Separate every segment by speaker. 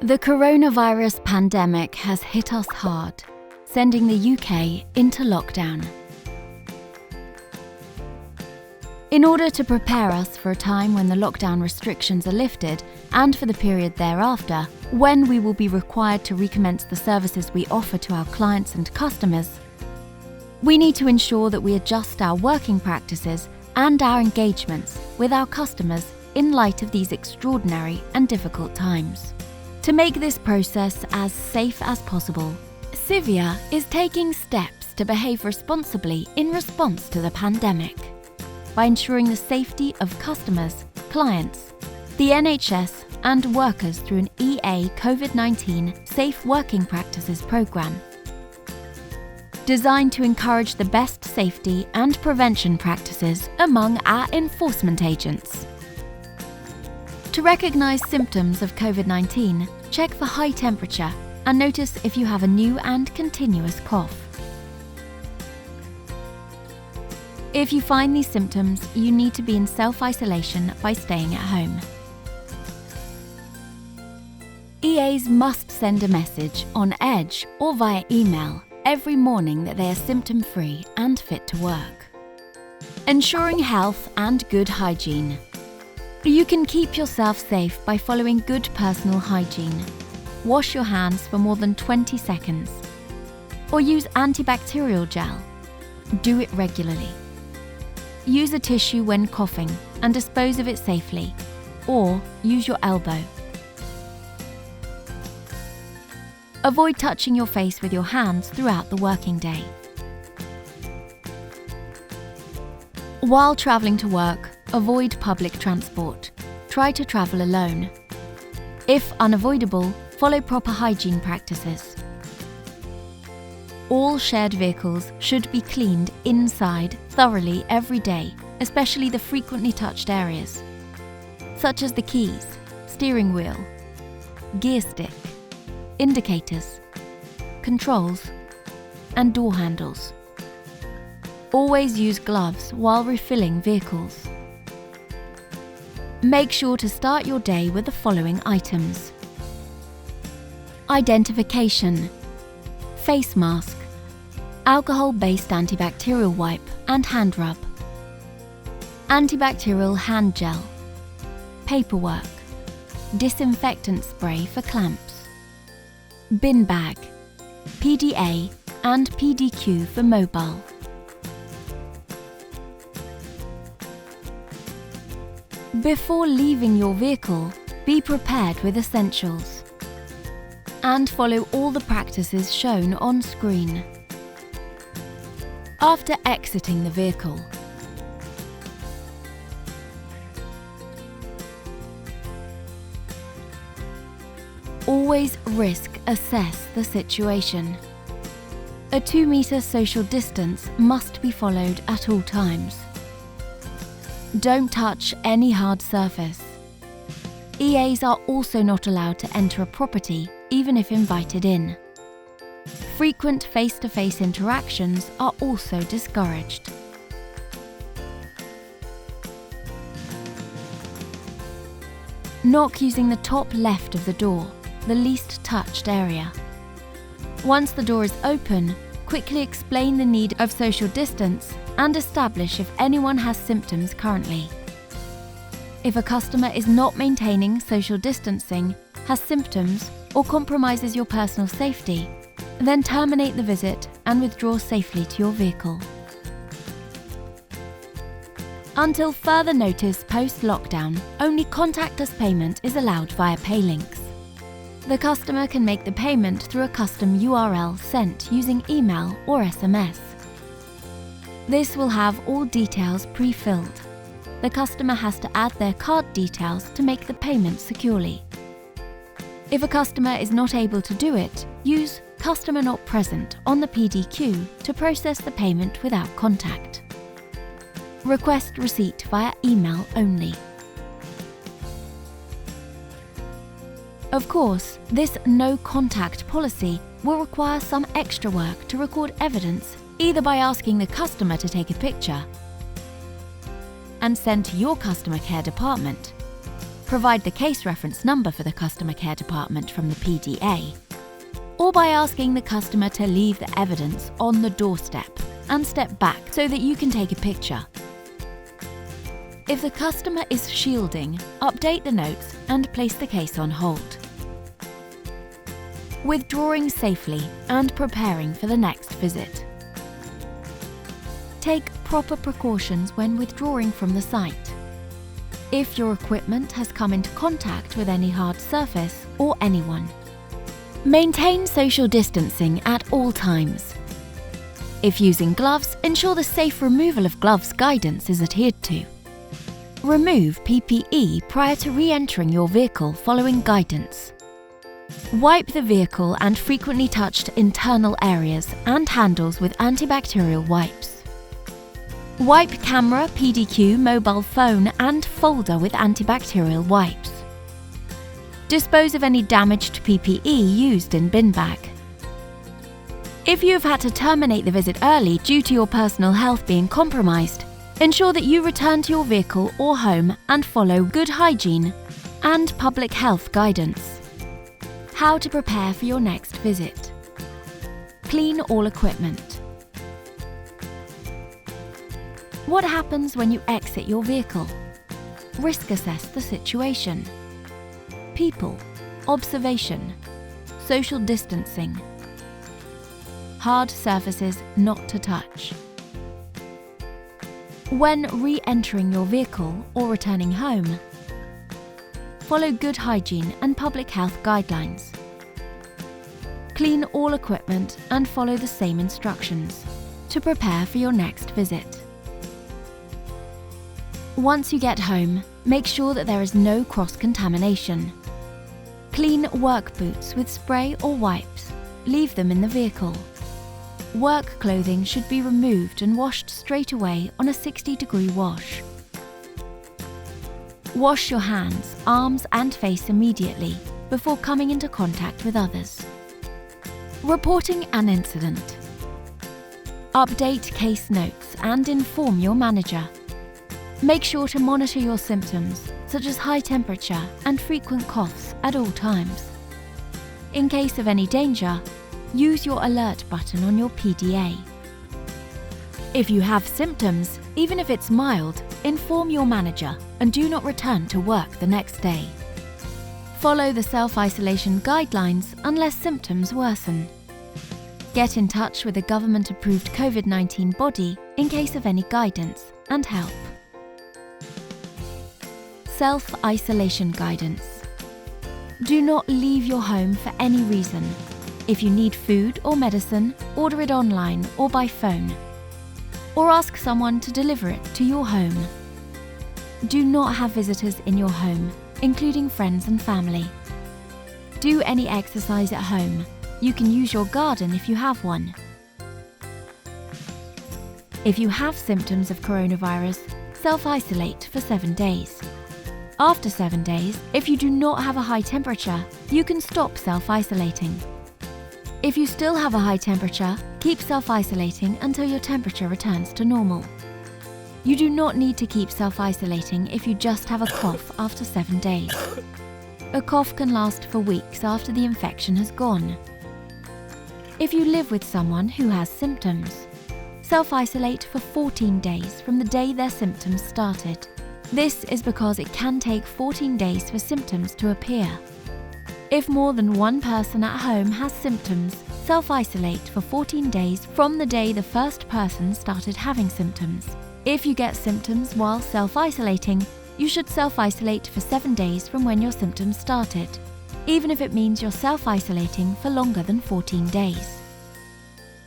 Speaker 1: The coronavirus pandemic has hit us hard, sending the UK into lockdown. In order to prepare us for a time when the lockdown restrictions are lifted and for the period thereafter, when we will be required to recommence the services we offer to our clients and customers, we need to ensure that we adjust our working practices and our engagements with our customers in light of these extraordinary and difficult times. To make this process as safe as possible, Civia is taking steps to behave responsibly in response to the pandemic by ensuring the safety of customers, clients, the NHS and workers through an EA COVID-19 Safe Working Practices programme, designed to encourage the best safety and prevention practices among our enforcement agents. To recognise symptoms of COVID-19, check for high temperature and notice if you have a new and continuous cough. If you find these symptoms, you need to be in self-isolation by staying at home. EAs must send a message on Edge or via email every morning that they are symptom-free and fit to work. Ensuring health and good hygiene. You can keep yourself safe by following good personal hygiene. Wash your hands for more than 20 seconds. Or use antibacterial gel. Do it regularly. Use a tissue when coughing and dispose of it safely, or use your elbow. Avoid touching your face with your hands throughout the working day. While travelling to work, avoid public transport. Try to travel alone. If unavoidable, follow proper hygiene practices. All shared vehicles should be cleaned inside thoroughly every day, especially the frequently touched areas, such as the keys, steering wheel, gear stick, indicators, controls, and door handles. Always use gloves while refilling vehicles. Make sure to start your day with the following items: identification, face mask, alcohol-based antibacterial wipe and hand rub, antibacterial hand gel, paperwork, disinfectant spray for clamps, bin bag, PDA and PDQ for mobile. Before leaving your vehicle, be prepared with essentials and follow all the practices shown on screen. After exiting the vehicle, always risk assess the situation. A 2-metre social distance must be followed at all times. Don't touch any hard surface. EAs are also not allowed to enter a property, even if invited in. Frequent face-to-face interactions are also discouraged. Knock using the top left of the door, the least touched area. Once the door is open, quickly explain the need of social distance and establish if anyone has symptoms currently. If a customer is not maintaining social distancing, has symptoms, or compromises your personal safety, then terminate the visit and withdraw safely to your vehicle. Until further notice post-lockdown, only contactless payment is allowed via Paylinks. The customer can make the payment through a custom URL sent using email or SMS. This will have all details pre-filled. The customer has to add their card details to make the payment securely. If a customer is not able to do it, use Customer Not Present on the PDQ to process the payment without contact. Request receipt via email only. Of course, this no-contact policy will require some extra work to record evidence, either by asking the customer to take a picture and send to your customer care department, provide the case reference number for the customer care department from the PDA, or by asking the customer to leave the evidence on the doorstep and step back so that you can take a picture. If the customer is shielding, update the notes and place the case on hold. Withdrawing safely and preparing for the next visit. Take proper precautions when withdrawing from the site. If your equipment has come into contact with any hard surface or anyone. Maintain social distancing at all times. If using gloves, ensure the safe removal of gloves guidance is adhered to. Remove PPE prior to re-entering your vehicle following guidance. Wipe the vehicle and frequently touched internal areas and handles with antibacterial wipes. Wipe camera, PDQ, mobile phone and folder with antibacterial wipes. Dispose of any damaged PPE used in bin bag. If you have had to terminate the visit early due to your personal health being compromised, ensure that you return to your vehicle or home and follow good hygiene and public health guidance. How to prepare for your next visit. Clean all equipment. What happens when you exit your vehicle? Risk assess the situation. People, observation, social distancing. Hard surfaces not to touch. When re-entering your vehicle or returning home, follow good hygiene and public health guidelines. Clean all equipment and follow the same instructions to prepare for your next visit. Once you get home, make sure that there is no cross-contamination. Clean work boots with spray or wipes. Leave them in the vehicle. Work clothing should be removed and washed straight away on a 60-degree wash. Wash your hands, arms and face immediately before coming into contact with others. Reporting an incident. Update case notes and inform your manager. Make sure to monitor your symptoms, such as high temperature and frequent coughs at all times. In case of any danger, use your alert button on your PDA. If you have symptoms, even if it's mild, inform your manager and do not return to work the next day. Follow the self-isolation guidelines unless symptoms worsen. Get in touch with a government-approved COVID-19 body in case of any guidance and help. Self-isolation guidance. Do not leave your home for any reason. If you need food or medicine, order it online or by phone, or ask someone to deliver it to your home. Do not have visitors in your home, including friends and family. Do any exercise at home. You can use your garden if you have one. If you have symptoms of coronavirus, self-isolate for 7 days. After 7 days, if you do not have a high temperature, you can stop self-isolating. If you still have a high temperature, keep self-isolating until your temperature returns to normal. You do not need to keep self-isolating if you just have a cough after 7 days. A cough can last for weeks after the infection has gone. If you live with someone who has symptoms, self-isolate for 14 days from the day their symptoms started. This is because it can take 14 days for symptoms to appear. If more than one person at home has symptoms, self-isolate for 14 days from the day the first person started having symptoms. If you get symptoms while self-isolating, you should self-isolate for 7 days from when your symptoms started, even if it means you're self-isolating for longer than 14 days.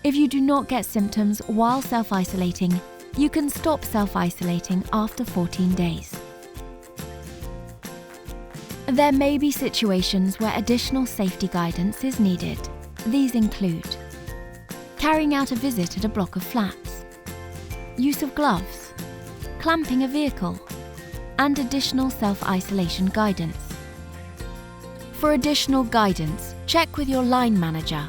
Speaker 1: If you do not get symptoms while self-isolating, you can stop self-isolating after 14 days. There may be situations where additional safety guidance is needed. These include carrying out a visit at a block of flats, use of gloves, clamping a vehicle, and additional self-isolation guidance. For additional guidance, check with your line manager.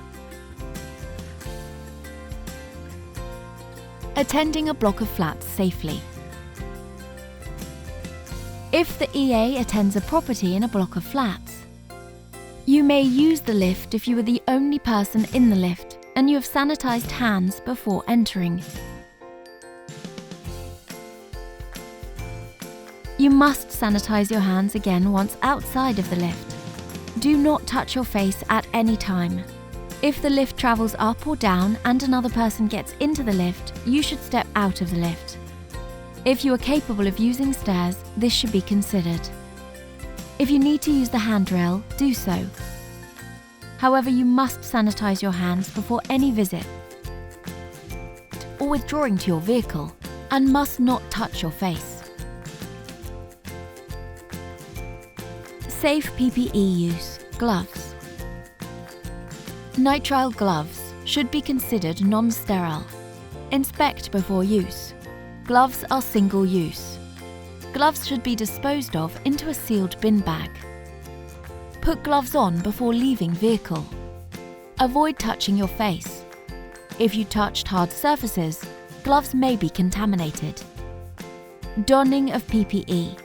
Speaker 1: Attending a block of flats safely. If the EA attends a property in a block of flats. You may use the lift if you are the only person in the lift and you have sanitized hands before entering. You must sanitize your hands again once outside of the lift. Do not touch your face at any time. If the lift travels up or down and another person gets into the lift, you should step out of the lift. If you are capable of using stairs, this should be considered. If you need to use the handrail, do so. However, you must sanitize your hands before any visit or withdrawing to your vehicle and must not touch your face. Safe PPE use. Gloves. Nitrile gloves should be considered non-sterile. Inspect before use. Gloves are single-use. Gloves should be disposed of into a sealed bin bag. Put gloves on before leaving vehicle. Avoid touching your face. If you touched hard surfaces, gloves may be contaminated. Donning of PPE.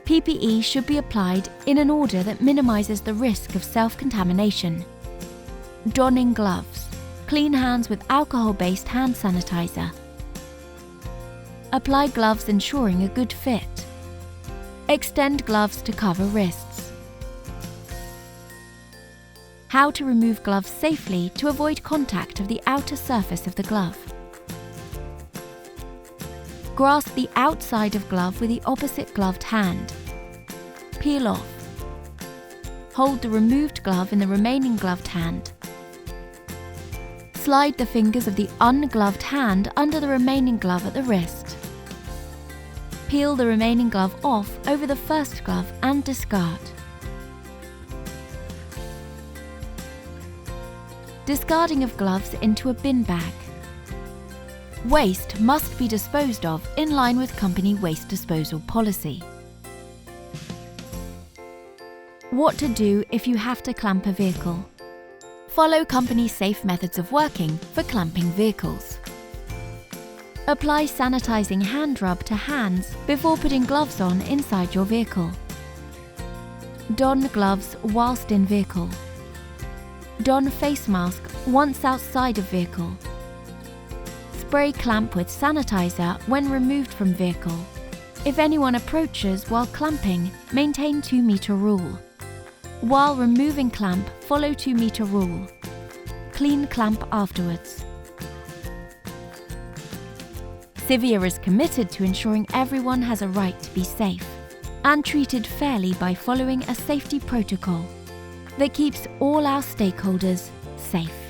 Speaker 1: PPE should be applied in an order that minimizes the risk of self-contamination. Donning gloves. Clean hands with alcohol-based hand sanitizer. Apply gloves ensuring a good fit. Extend gloves to cover wrists. How to remove gloves safely to avoid contact of the outer surface of the glove. Grasp the outside of glove with the opposite gloved hand. Peel off. Hold the removed glove in the remaining gloved hand. Slide the fingers of the ungloved hand under the remaining glove at the wrist. Peel the remaining glove off over the first glove and discard. Discarding of gloves into a bin bag. Waste must be disposed of in line with company waste disposal policy. What to do if you have to clamp a vehicle. Follow company safe methods of working for clamping vehicles. Apply sanitizing hand rub to hands before putting gloves on inside your vehicle. Don gloves whilst in vehicle. Don face mask once outside of vehicle. Spray clamp with sanitizer when removed from vehicle. If anyone approaches while clamping, maintain 2-meter rule. While removing clamp, follow 2-meter rule. Clean clamp afterwards. Civia is committed to ensuring everyone has a right to be safe and treated fairly by following a safety protocol that keeps all our stakeholders safe.